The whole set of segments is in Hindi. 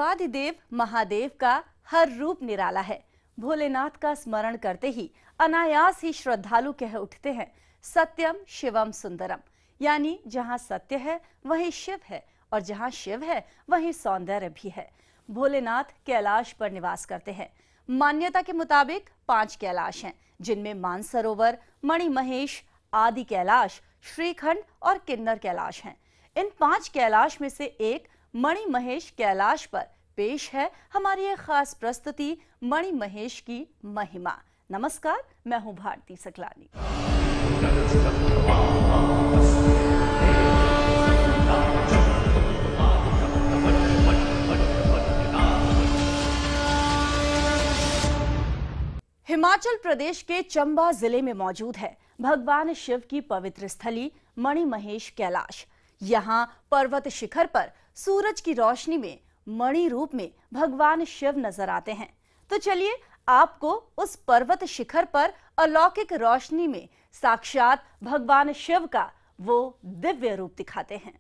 देवादिदेव महादेव का हर रूप निराला है। भोलेनाथ का स्मरण करते ही अनायास ही श्रद्धालु कह उठते हैं, सत्यम शिवम सुंदरम। यानी जहां सत्य है वहीं शिव है, और जहां शिव है वहीं सौंदर्य भी है। भोलेनाथ कैलाश पर निवास करते हैं। मान्यता के मुताबिक 5 कैलाश हैं, जिनमें मानसरोवर, मणिमहेश, आदि कैलाश, श्रीखंड और किन्नर कैलाश हैं। इन 5 कैलाश में से एक मणिमहेश कैलाश पर पेश है हमारी एक खास प्रस्तुति, मणिमहेश की महिमा। नमस्कार, मैं हूं भारती सकलानी। हिमाचल प्रदेश के चंबा जिले में मौजूद है भगवान शिव की पवित्र स्थली मणिमहेश कैलाश। यहाँ पर्वत शिखर पर सूरज की रोशनी में मणि रूप में भगवान शिव नजर आते हैं। तो चलिए आपको उस पर्वत शिखर पर अलौकिक रोशनी में साक्षात भगवान शिव का वो दिव्य रूप दिखाते हैं।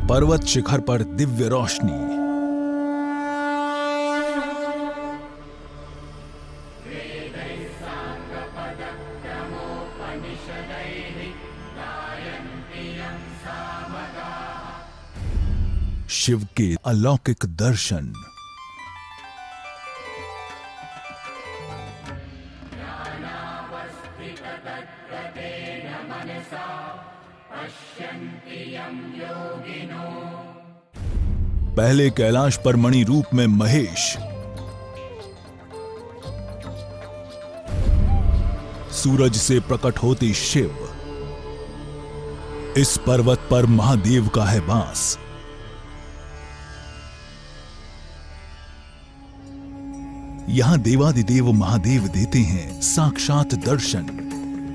पर्वत शिखर पर दिव्य रोशनी। शिव के अलौकिक दर्शन। पहले कैलाश पर मणि रूप में महेश, सूरज से प्रकट होते शिव। इस पर्वत पर महादेव का है वास। यहां देवादिदेव महादेव देते हैं साक्षात दर्शन।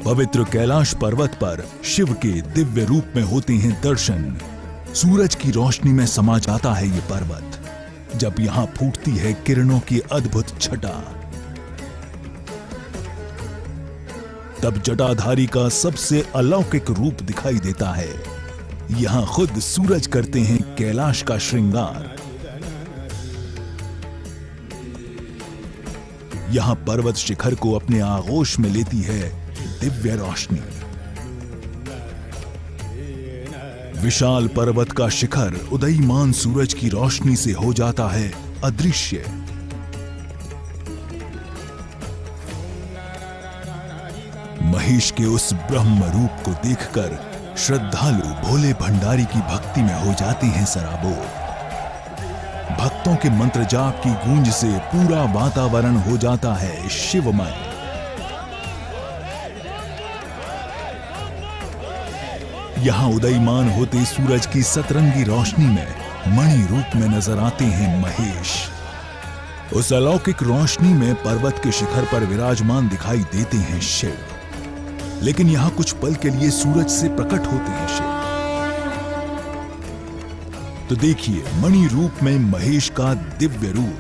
पवित्र कैलाश पर्वत पर शिव के दिव्य रूप में होते हैं दर्शन। सूरज की रोशनी में समा जाता है ये पर्वत, जब यहां फूटती है किरणों की अद्भुत छटा। तब जटाधारी का सबसे अलौकिक रूप दिखाई देता है। यहां खुद सूरज करते हैं कैलाश का श्रृंगार। यहां पर्वत शिखर को अपने आगोश में लेती है दिव्य रोशनी। विशाल पर्वत का शिखर उदयमान सूरज की रोशनी से हो जाता है अदृश्य। महेश के उस ब्रह्म रूप को देखकर श्रद्धालु भोले भंडारी की भक्ति में हो जाते हैं सराबोर। भक्तों के मंत्र जाप की गूंज से पूरा वातावरण हो जाता है शिवमय। यहां उदयमान होते सूरज की सतरंगी रोशनी में मणि रूप में नजर आते हैं महेश। उस अलौकिक रोशनी में पर्वत के शिखर पर विराजमान दिखाई देते हैं शिव। लेकिन यहां कुछ पल के लिए सूरज से प्रकट होते हैं शिव। तो देखिए मणि रूप में महेश का दिव्य रूप।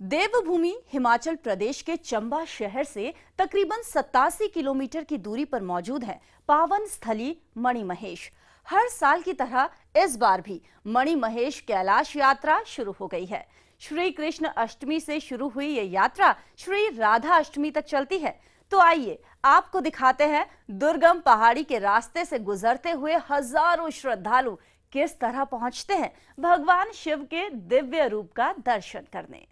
देवभूमि हिमाचल प्रदेश के चंबा शहर से तकरीबन 87 किलोमीटर की दूरी पर मौजूद है पावन स्थली मणिमहेश। हर साल की तरह इस बार भी मणिमहेश कैलाश यात्रा शुरू हो गई है। श्री कृष्ण अष्टमी से शुरू हुई ये यात्रा श्री राधा अष्टमी तक चलती है। तो आइए आपको दिखाते हैं दुर्गम पहाड़ी के रास्ते से गुजरते हुए हजारों श्रद्धालु किस तरह पहुंचते हैं भगवान शिव के दिव्य रूप का दर्शन करने।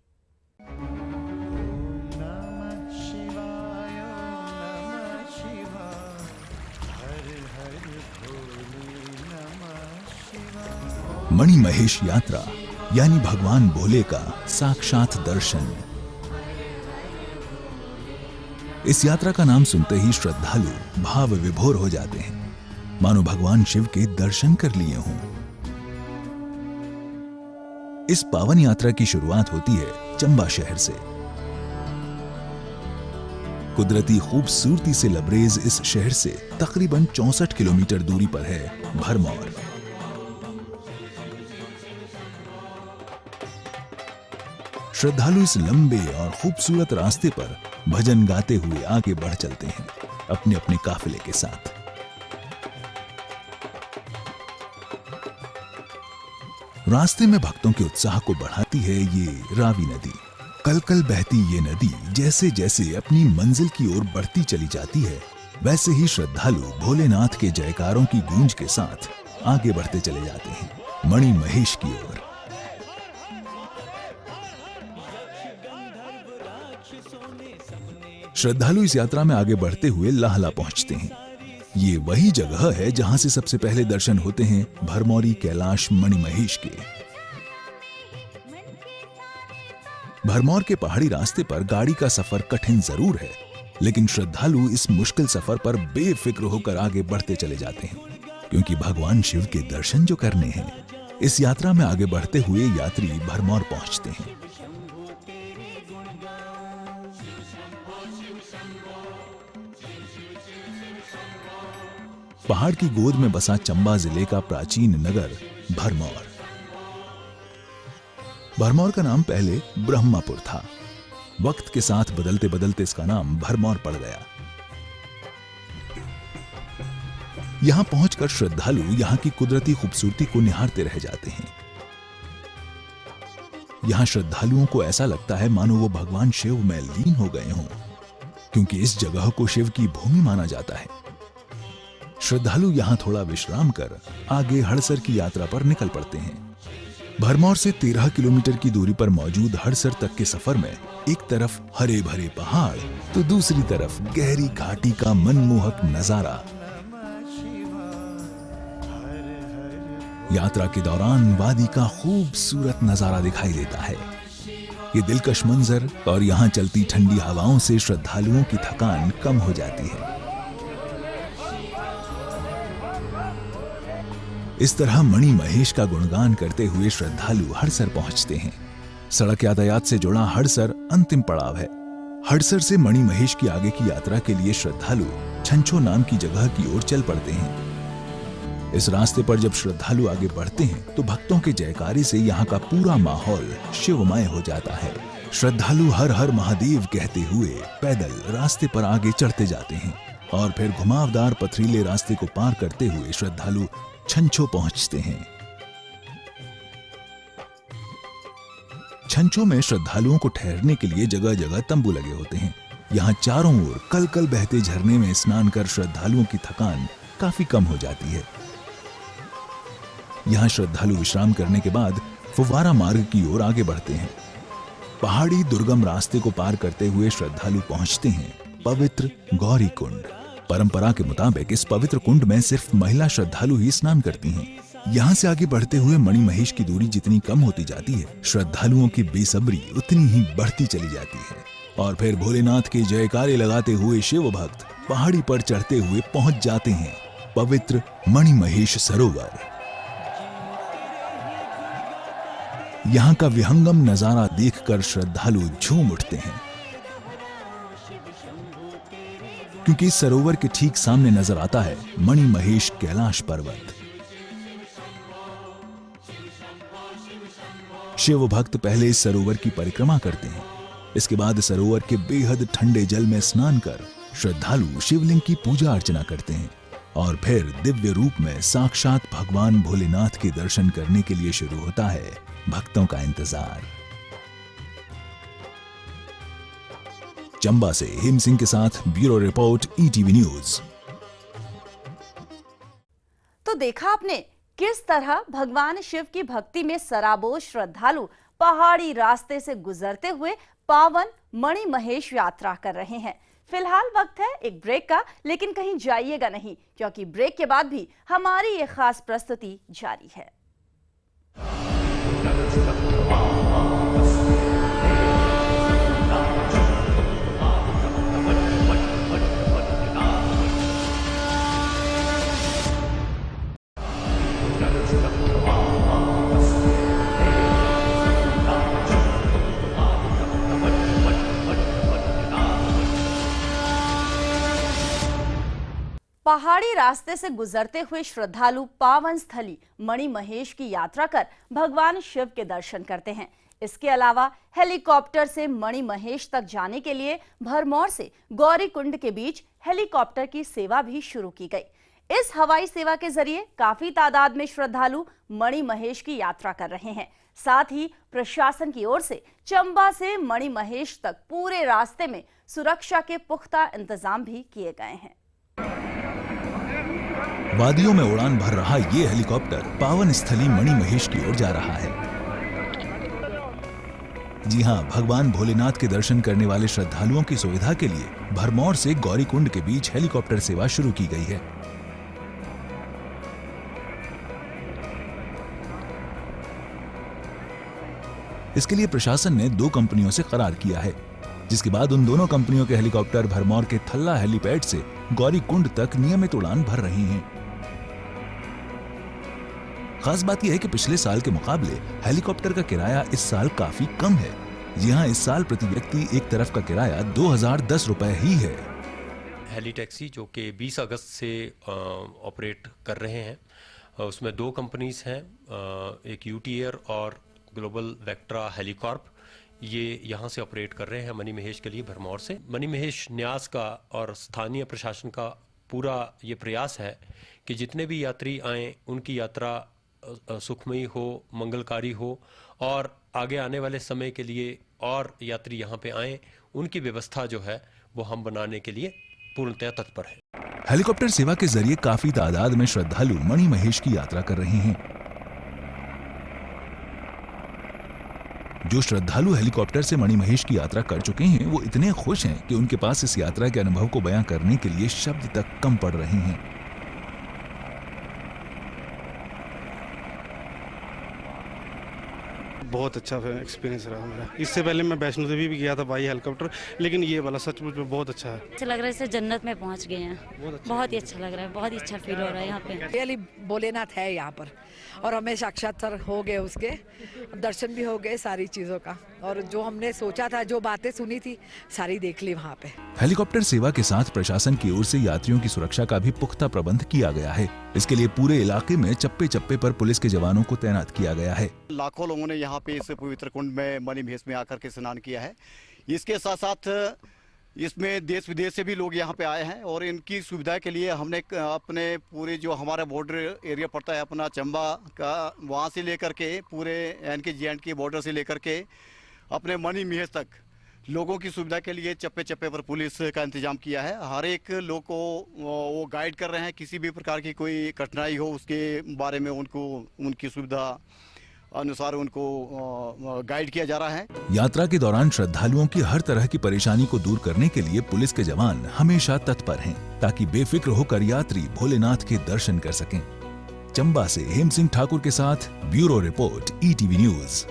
मणिमहेश यात्रा यानी भगवान भोले का साक्षात दर्शन। इस यात्रा का नाम सुनते ही श्रद्धालु भाव विभोर हो जाते हैं, मानो भगवान शिव के दर्शन कर लिए हों। इस पावन यात्रा की शुरुआत होती है चंबा शहर से। कुदरती खूबसूरती से लबरेज इस शहर से तकरीबन 64 किलोमीटर दूरी पर है भरमौर। श्रद्धालु इस लंबे और खूबसूरत रास्ते पर भजन गाते हुए आगे बढ़ चलते हैं अपने अपने काफिले के साथ। रास्ते में भक्तों के उत्साह को बढ़ाती है ये रावी नदी। कल-कल बहती ये नदी जैसे जैसे अपनी मंजिल की ओर बढ़ती चली जाती है, वैसे ही श्रद्धालु भोलेनाथ के जयकारों की गूंज के साथ आगे बढ़ते चले जाते हैं मणि महेश की ओर। श्रद्धालु इस यात्रा में आगे बढ़ते हुए लाहला पहुंचते हैं। ये वही जगह है जहां से सबसे पहले दर्शन होते हैं भरमौरी कैलाश मणि महेश के। भरमौर के पहाड़ी रास्ते पर गाड़ी का सफर कठिन जरूर है, लेकिन श्रद्धालु इस मुश्किल सफर पर बेफिक्र होकर आगे बढ़ते चले जाते हैं, क्योंकि भगवान शिव के दर्शन जो करने हैं। इस यात्रा में आगे बढ़ते हुए यात्री भरमौर पहुंचते हैं। पहाड़ की गोद में बसा चंबा जिले का प्राचीन नगर भरमौर। भरमौर का नाम पहले ब्रह्मापुर था। वक्त के साथ बदलते बदलते इसका नाम भरमौर पड़ गया। यहां पहुंचकर श्रद्धालु यहां की कुदरती खूबसूरती को निहारते रह जाते हैं। यहां श्रद्धालुओं को ऐसा लगता है मानो वो भगवान शिव में लीन हो गए हों, क्योंकि इस जगह को शिव की भूमि माना जाता है। श्रद्धालु यहां थोड़ा विश्राम कर आगे हड़सर की यात्रा पर निकल पड़ते हैं। भरमौर से 13 किलोमीटर की दूरी पर मौजूद हड़सर तक के सफर में एक तरफ हरे भरे पहाड़ तो दूसरी तरफ गहरी घाटी का मनमोहक नजारा। यात्रा के दौरान वादी का खूबसूरत नजारा दिखाई देता है। ये दिलकश मंजर और यहां चलती ठंडी हवाओं से श्रद्धालुओं की थकान कम हो जाती है। इस तरह मणि महेश का गुणगान करते हुए श्रद्धालु हड़सर पहुंचते हैं। सड़क यातायात से जुड़ा हड़सर अंतिम पड़ाव है। हड़सर से मणि महेश की आगे की यात्रा के लिए श्रद्धालु छंछो नाम की जगह की ओर चल पड़ते हैं। इस रास्ते पर जब श्रद्धालु आगे बढ़ते हैं तो भक्तों के जयकारे से यहाँ का पूरा माहौल शिवमय हो जाता है। श्रद्धालु हर हर महादेव कहते हुए पैदल रास्ते पर आगे चढ़ते जाते हैं और फिर घुमावदार पथरीले रास्ते को पार करते हुए श्रद्धालु छंछो पहुंचते हैं। छंछो में श्रद्धालुओं को ठहरने के लिए जगह जगह तंबू लगे होते हैं। यहाँ चारों ओर कल कल बहते झरने में स्नान कर श्रद्धालुओं की थकान काफी कम हो जाती है। यहाँ श्रद्धालु विश्राम करने के बाद फुव्वारा मार्ग की ओर आगे बढ़ते हैं। पहाड़ी दुर्गम रास्ते को पार करते हुए श्रद्धालु पहुंचते हैं पवित्र गौरी कुंड। परंपरा के मुताबिक इस पवित्र कुंड में सिर्फ महिला श्रद्धालु ही स्नान करती हैं। यहाँ से आगे बढ़ते हुए मणि महेश की दूरी जितनी कम होती जाती है, श्रद्धालुओं की बेसब्री उतनी ही बढ़ती चली जाती है और फिर भोलेनाथ के जयकारे लगाते हुए शिव भक्त पहाड़ी पर चढ़ते हुए पहुंच जाते हैं पवित्र मणि महेश सरोवर। यहाँ का विहंगम नजारा देखकर श्रद्धालु झूम उठते हैं, क्योंकि इस सरोवर के ठीक सामने नजर आता है मणि महेश कैलाश पर्वत। शिव भक्त पहले इस सरोवर की परिक्रमा करते हैं। इसके बाद सरोवर के बेहद ठंडे जल में स्नान कर श्रद्धालु शिवलिंग की पूजा अर्चना करते हैं और फिर दिव्य रूप में साक्षात भगवान भोलेनाथ के दर्शन करने के लिए शुरू होता है भक्तों का इंतजार। चंबा से हेम सिंह के साथ ब्यूरो रिपोर्ट ईटीवी न्यूज। तो देखा आपने किस तरह भगवान शिव की भक्ति में सराबोर श्रद्धालु पहाड़ी रास्ते से गुजरते हुए पावन मणि महेश यात्रा कर रहे हैं। फिलहाल वक्त है एक ब्रेक का, लेकिन कहीं जाइएगा नहीं, क्योंकि ब्रेक के बाद भी हमारी ये खास प्रस्तुति जारी है। पहाड़ी रास्ते से गुजरते हुए श्रद्धालु पावन स्थली मणि महेश की यात्रा कर भगवान शिव के दर्शन करते हैं। इसके अलावा हेलीकॉप्टर से मणि महेश तक जाने के लिए भरमौर से गौरीकुंड के बीच हेलीकॉप्टर की सेवा भी शुरू की गई। इस हवाई सेवा के जरिए काफी तादाद में श्रद्धालु मणि महेश की यात्रा कर रहे हैं। साथ ही प्रशासन की ओर से चंबा से मणि महेश तक पूरे रास्ते में सुरक्षा के पुख्ता इंतजाम भी किए गए हैं। वादियों में उड़ान भर रहा ये हेलीकॉप्टर पावन स्थली मणि महेश की ओर जा रहा है। जी हां, भगवान भोलेनाथ के दर्शन करने वाले श्रद्धालुओं की सुविधा के लिए भरमौर से गौरीकुंड के बीच हेलीकॉप्टर सेवा शुरू की गई है। इसके लिए प्रशासन ने 2 कंपनियों से करार किया है, जिसके बाद उन दोनों कंपनियों के हेलीकॉप्टर भरमौर के थल्ला हेलीपैड से गौरीकुंड तक नियमित उड़ान भर रही हैं। खास बात यह है कि पिछले साल के मुकाबले हेलीकॉप्टर का किराया इस साल काफी कम है। जी हां, इस साल प्रति व्यक्ति एक तरफ का किराया 2010 रुपए ही है। हेली टैक्सी जो कि 20 अगस्त से ऑपरेट कर रहे हैं, उसमें 2 कंपनीज हैं, एक यूटी एयर और ग्लोबल वेक्ट्रा हेलीकॉर्प। ये यहाँ से ऑपरेट कर रहे हैं मणि महेश के लिए भरमौर से। मणि महेश न्यास का और स्थानीय प्रशासन का पूरा ये प्रयास है कि जितने भी यात्री आएँ उनकी यात्रा सुखमयी हो, मंगलकारी हो और आगे आने वाले समय के लिए और यात्री यहाँ पे आएँ, उनकी व्यवस्था जो है वो हम बनाने के लिए पूर्णतः तत्पर है। हेलीकॉप्टर सेवा के जरिए काफी तादाद में श्रद्धालु मणि महेश की यात्रा कर रहे हैं। जो श्रद्धालु हेलीकॉप्टर से मणि महेश की यात्रा कर चुके हैं वो इतने खुश हैं कि उनके पास इस यात्रा के अनुभव को बयां करने के लिए शब्द तक कम पड़ रहे हैं। बहुत अच्छा एक्सपीरियंस रहा मेरा। इससे पहले मैं वैष्णो देवी भी गया था बाई हेलीकॉप्टर, लेकिन ये वाला सचमुच में बहुत अच्छा है। अच्छा लग रहा है, जैसे जन्नत में पहुंच गए हैं। बहुत ही अच्छा लग रहा है, बहुत ही अच्छा फील हो रहा है यहाँ पे। रियली भोलेनाथ है यहाँ पर और हमें साक्षात्कार हो गए, उसके दर्शन भी हो गए सारी चीज़ों का, और जो हमने सोचा था, जो बातें सुनी थी, सारी देख ली वहाँ पे। हेलीकॉप्टर सेवा के साथ प्रशासन की ओर से यात्रियों की सुरक्षा का भी पुख्ता प्रबंध किया गया है। इसके लिए पूरे इलाके में चप्पे चप्पे पर पुलिस के जवानों को तैनात किया गया है। लाखों लोगों ने यहाँ पे इस पवित्र कुंड में मणि महेश में आकर के स्नान किया है। इसके साथ साथ इसमें देश विदेश से भी लोग यहाँ पे आए हैं और इनकी सुविधा के लिए हमने अपने पूरे जो हमारा बॉर्डर एरिया पड़ता है अपना चंबा का, वहाँ से लेकर के पूरे एनके JNK के बॉर्डर से लेकर के अपने मणि महेश तक लोगों की सुविधा के लिए चप्पे चप्पे पर पुलिस का इंतजाम किया है। हर एक लोग को वो गाइड कर रहे हैं, किसी भी प्रकार की कोई कठिनाई हो उसके बारे में उनको उनकी सुविधा अनुसार उनको गाइड किया जा रहा है। यात्रा के दौरान श्रद्धालुओं की हर तरह की परेशानी को दूर करने के लिए पुलिस के जवान हमेशा तत्पर हैं, ताकि बेफिक्र होकर यात्री भोलेनाथ के दर्शन कर सकें। चंबा से हेम सिंह ठाकुर के साथ ब्यूरो रिपोर्ट, ETV न्यूज।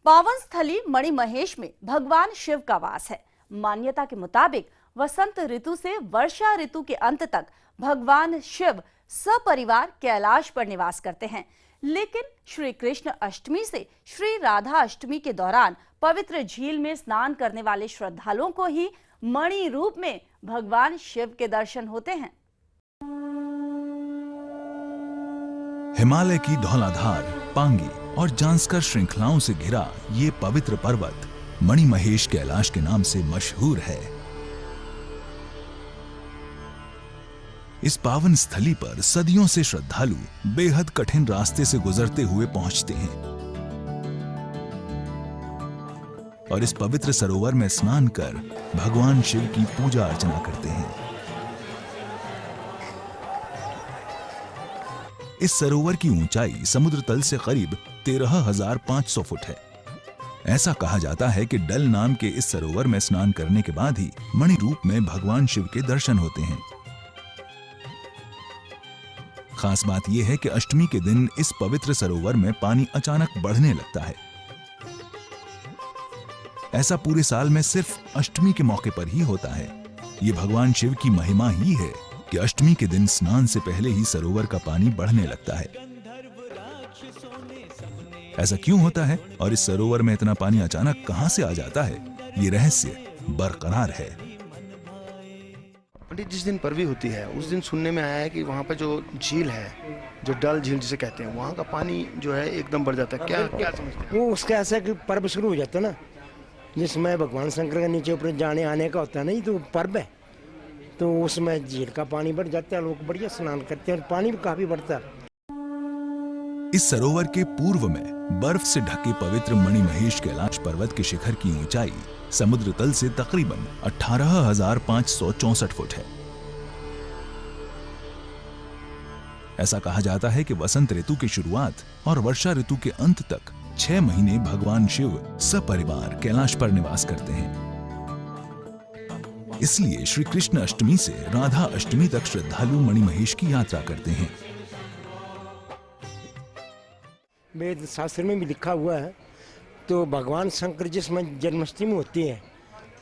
पावन स्थली मणि महेश में भगवान शिव का वास है। मान्यता के मुताबिक वसंत ऋतु से वर्षा ऋतु के अंत तक भगवान शिव सपरिवार कैलाश पर निवास करते हैं, लेकिन श्री कृष्ण अष्टमी से श्री राधा अष्टमी के दौरान पवित्र झील में स्नान करने वाले श्रद्धालुओं को ही मणि रूप में भगवान शिव के दर्शन होते हैं। हिमालय की धौलाधार, पांगी और जांस्कर श्रृंखलाओं से घिरा ये पवित्र पर्वत मणि महेश कैलाश के नाम से मशहूर है। इस पावन स्थली पर सदियों से श्रद्धालु बेहद कठिन रास्ते से गुजरते हुए पहुंचते हैं और इस पवित्र सरोवर में स्नान कर भगवान शिव की पूजा अर्चना करते हैं। इस सरोवर की ऊंचाई समुद्र तल से करीब 13,500 फुट है। ऐसा कहा जाता है कि डल नाम के इस सरोवर में स्नान करने के बाद ही मणि रूप में भगवान शिव के दर्शन होते हैं। खास बात यह है कि अष्टमी के दिन इस पवित्र सरोवर में पानी अचानक बढ़ने लगता है। ऐसा पूरे साल में सिर्फ अष्टमी के मौके पर ही होता है। ये भगवान शिव की महिमा ही है कि अष्टमी के दिन स्नान से पहले ही सरोवर का पानी बढ़ने लगता है। ऐसा क्यों होता है और इस सरोवर में इतना पानी अचानक कहां से आ जाता है, ये रहस्य बरकरार है। पंडित जिस दिन परवी होती है उस दिन सुनने में आया है कि वहाँ पर जो झील है, जो डल झील जिसे कहते हैं, वहाँ का पानी जो है एकदम बढ़ जाता है। क्या समझते हैं? वो उसका ऐसा है कि पर्व शुरू हो जाता है ना, जिसमें भगवान शंकर का नीचे ऊपर जाने आने का होता है ना, ये तो पर्व है, तो उसमें झील का पानी बढ़ जाता है, लोग बढ़िया स्नान करते हैं और पानी भी काफी बढ़ता है। इस सरोवर के पूर्व में बर्फ से ढके पवित्र मणिमहेश कैलाश पर्वत के शिखर की ऊंचाई समुद्र तल से तकरीबन 18,564 फुट है। ऐसा कहा जाता है कि वसंत ऋतु की शुरुआत और वर्षा ऋतु के अंत तक 6 महीने भगवान शिव सपरिवार कैलाश पर निवास करते हैं। इसलिए श्री कृष्ण अष्टमी से राधा अष्टमी तक श्रद्धालु मणिमहेश की यात्रा करते हैं। वेद शास्त्र में भी लिखा हुआ है, तो भगवान शंकर जिसमें जन्माष्टमी होती है,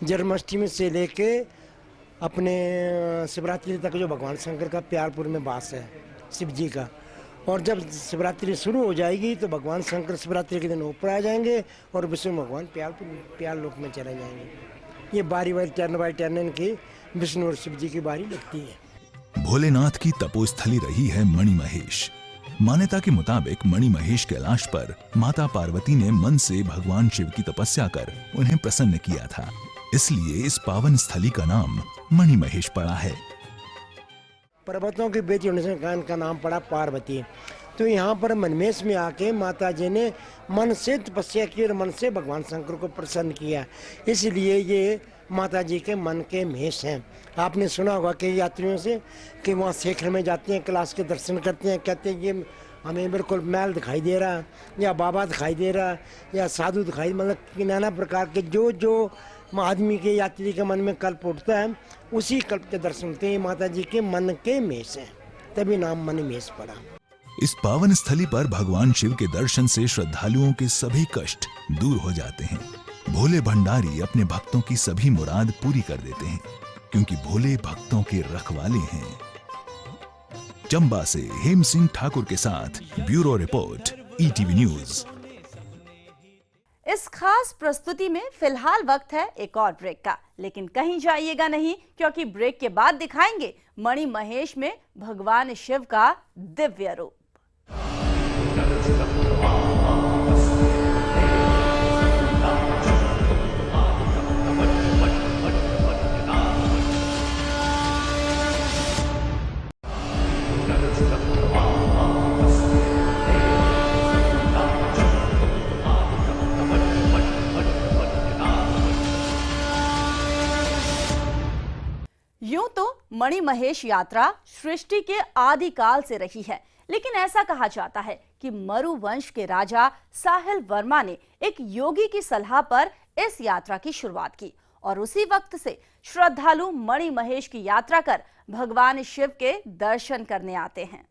जन्माष्टमी से लेके अपने शिवरात्रि तक जो भगवान शंकर का प्यारपुर में वास है शिव जी का, और जब शिवरात्रि शुरू हो जाएगी तो भगवान शंकर शिवरात्रि के दिन ऊपर आ जाएंगे और विष्णु भगवान प्यार लोक में चले जाएंगे। ये बारी बाई टर्न इनकी विष्णु और शिव जी की बारी लगती है। भोलेनाथ की तपोस्थली रही है मणिमहेश। मान्यता के मुताबिक मणिमहेश कैलाश पर माता पार्वती ने मन से भगवान शिव की तपस्या कर उन्हें प्रसन्न किया था, इसलिए इस पावन स्थली का नाम मणिमहेश पड़ा है। पर्वतों की बेटी होने से इनका नाम पड़ा पार्वती। तो यहाँ पर मणिमहेश में आके माता जी ने मन से तपस्या की और मन से भगवान शंकर को प्रसन्न किया, इसलिए ये माता जी के मन के महेश हैं। आपने सुना होगा कि यात्रियों से कि वहाँ शेखर में जाते हैं, कैलाश के दर्शन करते हैं, कहते हैं ये हमें बिल्कुल महल दिखाई दे रहा, या बाबा दिखाई दे रहा, या साधु दिखाई, मतलब नाना प्रकार के जो आदमी के यात्री के मन में कल्प उठता है, उसी कल्प के दर्शन होते हैं। माता जी के मन के महेश हैं, तभी नाम मणिमहेश पड़ा। इस पावन स्थली पर भगवान शिव के दर्शन से श्रद्धालुओं के सभी कष्ट दूर हो जाते हैं। भोले भंडारी अपने भक्तों की सभी मुराद पूरी कर देते हैं, क्योंकि भोले भक्तों के रखवाले हैं। चंबा से हेम सिंह ठाकुर के साथ ब्यूरो रिपोर्ट, ईटीवी न्यूज। इस खास प्रस्तुति में फिलहाल वक्त है एक और ब्रेक का, लेकिन कहीं जाइएगा नहीं, क्योंकि ब्रेक के बाद दिखाएंगे मणिमहेश में भगवान शिव का दिव्य रूप। यूं तो मणिमहेश यात्रा सृष्टि के आदिकाल से रही है, लेकिन ऐसा कहा जाता है कि मरु वंश के राजा साहिल वर्मा ने एक योगी की सलाह पर इस यात्रा की शुरुआत की और उसी वक्त से श्रद्धालु मणिमहेश की यात्रा कर भगवान शिव के दर्शन करने आते हैं।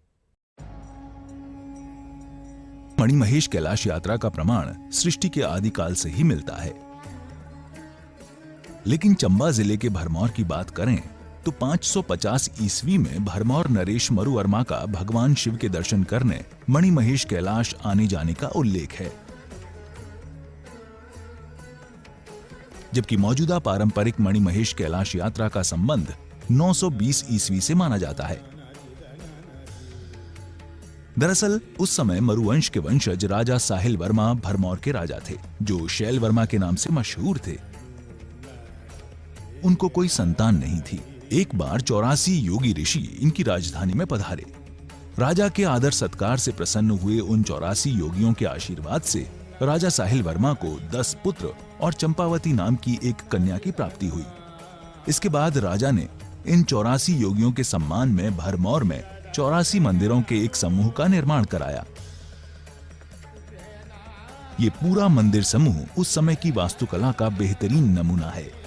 मणिमहेश कैलाश यात्रा का प्रमाण सृष्टि के आदिकाल से ही मिलता है, लेकिन चंबा जिले के भरमौर की बात करें तो 550 ईस्वी में भरमौर नरेश मरुवर्मा का भगवान शिव के दर्शन करने मणिमहेश कैलाश आने जाने का उल्लेख है, जबकि मौजूदा पारंपरिक मणिमहेश कैलाश यात्रा का संबंध 920 ईस्वी से माना जाता है। दरअसल उस समय मरुवंश के वंशज राजा साहिल वर्मा भरमौर के राजा थे, जो शैल वर्मा के नाम से मशहूर थे। उनको कोई संतान नहीं थी। एक बार 84 योगी ऋषि इनकी राजधानी में पधारे। राजा के आदर सत्कार से प्रसन्न हुए उन 84 योगियों के आशीर्वाद से राजा साहिल वर्मा को 10 पुत्र और चंपावती नाम की एक कन्या की प्राप्ति हुई। इसके बाद राजा ने इन 84 योगियों के सम्मान में भरमौर में 84 मंदिरों के एक समूह का निर्माण कराया। ये पूरा मंदिर समूह उस समय की वास्तुकला का बेहतरीन नमूना है।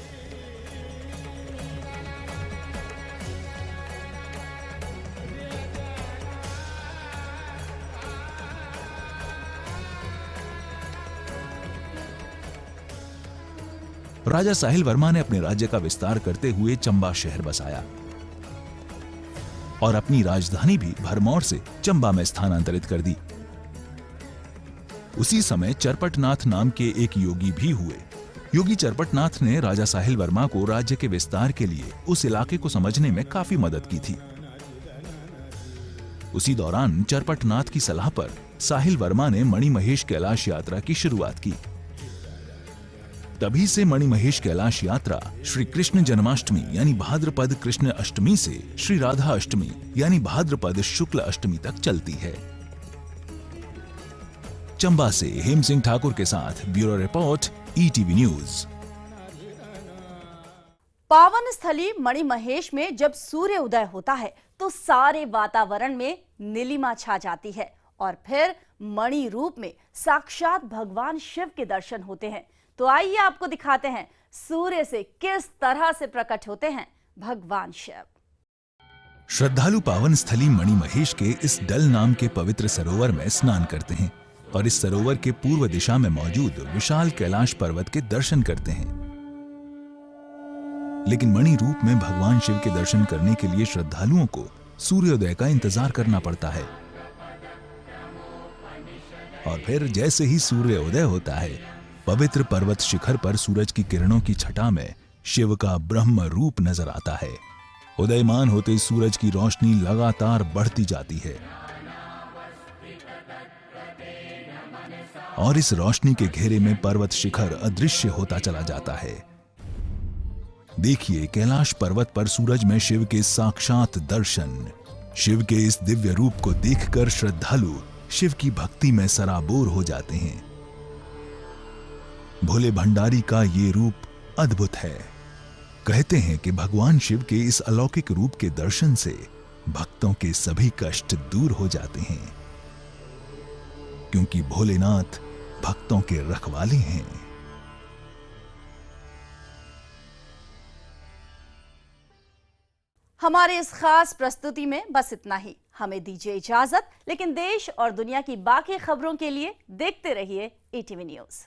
राजा साहिल वर्मा ने अपने राज्य का विस्तार करते हुए चंबा शहर बसाया और अपनी राजधानी भी भरमौर से चंबा में स्थानांतरित कर दी। उसी समय चरपटनाथ नाम के एक योगी भी हुए, योगी चरपटनाथ ने राजा साहिल वर्मा को राज्य के विस्तार के लिए उस इलाके को समझने में काफी मदद की थी। उसी दौरान चरपटनाथ की सलाह पर साहिल वर्मा ने मणिमहेश कैलाश यात्रा की शुरुआत की। तभी से मणिमहेश कैलाश यात्रा श्री कृष्ण जन्माष्टमी यानी भाद्रपद कृष्ण अष्टमी से श्री राधा अष्टमी यानी भाद्रपद शुक्ल अष्टमी तक चलती है। चंबा से हेम सिंह ठाकुर के साथ ब्यूरो रिपोर्ट, ईटीवी न्यूज। पावन स्थली मणिमहेश में जब सूर्य उदय होता है तो सारे वातावरण में नीलिमा छा जाती है और फिर मणि रूप में साक्षात भगवान शिव के दर्शन होते हैं। तो आइए आपको दिखाते हैं सूर्य से किस तरह से प्रकट होते हैं भगवान शिव। श्रद्धालु पावन स्थली मणिमहेश के इस डल नाम के पवित्र सरोवर में स्नान करते हैं और इस सरोवर के पूर्व दिशा में मौजूद विशाल कैलाश पर्वत के दर्शन करते हैं। लेकिन मणि रूप में भगवान शिव के दर्शन करने के लिए श्रद्धालुओं को सूर्योदय का इंतजार करना पड़ता है और फिर जैसे ही सूर्योदय होता है, पवित्र पर्वत शिखर पर सूरज की किरणों की छटा में शिव का ब्रह्म रूप नजर आता है। उदयमान होते सूरज की रोशनी लगातार बढ़ती जाती है और इस रोशनी के घेरे में पर्वत शिखर अदृश्य होता चला जाता है। देखिए कैलाश पर्वत पर सूरज में शिव के साक्षात दर्शन। शिव के इस दिव्य रूप को देखकर श्रद्धालु शिव की भक्ति में सराबोर हो जाते हैं। भोले भंडारी का ये रूप अद्भुत है। कहते हैं कि भगवान शिव के इस अलौकिक रूप के दर्शन से भक्तों के सभी कष्ट दूर हो जाते हैं, क्योंकि भोलेनाथ भक्तों के रखवाले हैं। हमारे इस खास प्रस्तुति में बस इतना ही। हमें दीजिए इजाजत, लेकिन देश और दुनिया की बाकी खबरों के लिए देखते रहिए ईटीवी न्यूज।